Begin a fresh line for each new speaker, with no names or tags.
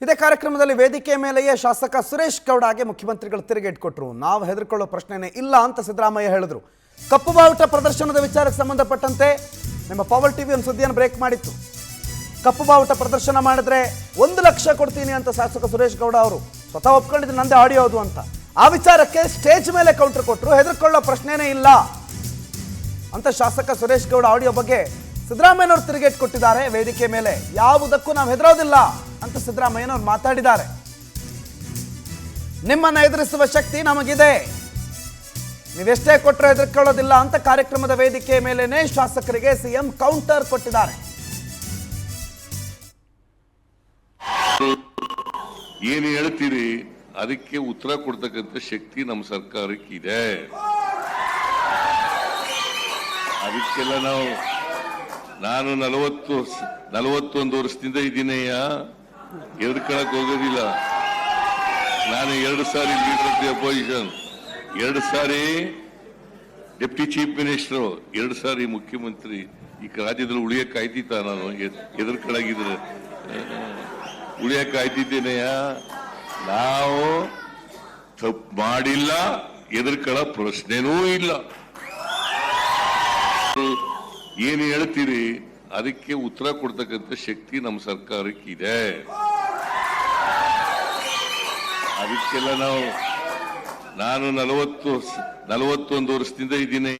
ಇದೇ ಕಾರ್ಯಕ್ರಮದಲ್ಲಿ ವೇದಿಕೆಯ ಮೇಲೆಯೇ ಶಾಸಕ ಸುರೇಶ್ ಗೌಡಗೆ ಮುಖ್ಯಮಂತ್ರಿಗಳು ತಿರುಗೇಟು ಕೊಟ್ಟರು. ನಾವು ಹೆದರ್ಕೊಳ್ಳೋ ಪ್ರಶ್ನೆನೇ ಇಲ್ಲ ಅಂತ ಸಿದ್ದರಾಮಯ್ಯ ಹೇಳಿದ್ರು. ಕಪ್ಪು ಬಾವುಟ ಪ್ರದರ್ಶನದ ವಿಚಾರಕ್ಕೆ ಸಂಬಂಧಪಟ್ಟಂತೆ ನಿಮ್ಮ ಪವರ್ ಟಿವಿ ಒಂದು ಸುದ್ದಿಯನ್ನು ಬ್ರೇಕ್ ಮಾಡಿತ್ತು. ಕಪ್ಪು ಬಾವುಟ ಪ್ರದರ್ಶನ ಮಾಡಿದ್ರೆ 1 ಲಕ್ಷ ಕೊಡ್ತೀನಿ ಅಂತ ಶಾಸಕ ಸುರೇಶ್ ಗೌಡ ಅವರು ಸ್ವತಃ ಒಪ್ಕೊಂಡಿದ್ದು ನಂದೇ ಆಡಿಯೋ ಅದು ಅಂತ. ಆ ವಿಚಾರಕ್ಕೆ ಸ್ಟೇಜ್ ಮೇಲೆ ಕೌಂಟರ್ ಕೊಟ್ಟರು. ಹೆದರ್ಕೊಳ್ಳೋ ಪ್ರಶ್ನೆನೇ ಇಲ್ಲ ಅಂತ ಶಾಸಕ ಸುರೇಶ್ ಗೌಡ ಆಡಿಯೋ ಬಗ್ಗೆ ಸಿದ್ದರಾಮಯ್ಯನವರು ತಿರುಗೇಟು ಕೊಟ್ಟಿದ್ದಾರೆ. ವೇದಿಕೆ ಮೇಲೆ ಯಾವುದಕ್ಕೂ ನಾವು ಹೆದರೋದಿಲ್ಲ ಅಂತ ಸಿದ್ದರಾಮಯ್ಯನವರು ಮಾತಾಡಿದ್ದಾರೆ. ನಿಮ್ಮನ್ನ ಎದುರಿಸುವ ಶಕ್ತಿ ನಮಗಿದೆ, ನೀವೆಷ್ಟೇ ಕೊಟ್ಟರೆ ಹೆದರ್ಕೊಳ್ಳೋದಿಲ್ಲ ಅಂತ ಕಾರ್ಯಕ್ರಮದ ವೇದಿಕೆ ಮೇಲೇನೆ ಶಾಸಕರಿಗೆ ಸಿಎಂ ಕೌಂಟರ್ ಕೊಟ್ಟಿದ್ದಾರೆ.
ಏನು ಹೇಳ್ತೀರಿ ಅದಕ್ಕೆ ಉತ್ತರ ಕೊಡ್ತಕ್ಕಂಥ ಶಕ್ತಿ ನಮ್ಮ ಸರ್ಕಾರಕ್ಕಿದೆ. ಅದಕ್ಕೆಲ್ಲ ನಾನು 41 ವರ್ಷದಿಂದ ಇದ್ದೀನಯ್ಯ, ಎದ್ಕೊಳ್ಳಕ್ ಹೋಗೋದಿಲ್ಲ. ನಾನು 2 ಸಾರಿ ಲೀಡರ್ ಆಫ್ ದಿ ಅಪೋಸಿಷನ್, 2 ಸಾರಿ ಡೆಪ್ಟಿ ಚೀಫ್ ಮಿನಿಸ್ಟರ್, 2 ಸಾರಿ ಮುಖ್ಯಮಂತ್ರಿ. ಈ ರಾಜ್ಯದಲ್ಲಿ ಉಳಿಯಕ್ಕಾಯ್ತಿತ್ತ? ನಾನು ಎದುರ್ಕೊಳ್ಳಾಗಿದ್ರೆ ಉಳಿಯಕ್ಕಾಯ್ತಿದ್ದೇನೆಯ? ನಾವು ತಪ್ಪು ಮಾಡಿಲ್ಲ, ಎದುರ್ಕೊಳ್ಳೋ ಪ್ರಶ್ನೆನೂ ಇಲ್ಲ. ಏನು ಹೇಳ್ತೀರಿ ಅದಕ್ಕೆ ಉತ್ತರ ಕೊಡ್ತಕ್ಕಂಥ ಶಕ್ತಿ ನಮ್ಮ ಸರ್ಕಾರಕ್ಕಿದೆ. ಅದಕ್ಕೆಲ್ಲ ನಾನು 41 ವರ್ಷದಿಂದ ಇದ್ದೀನಿ.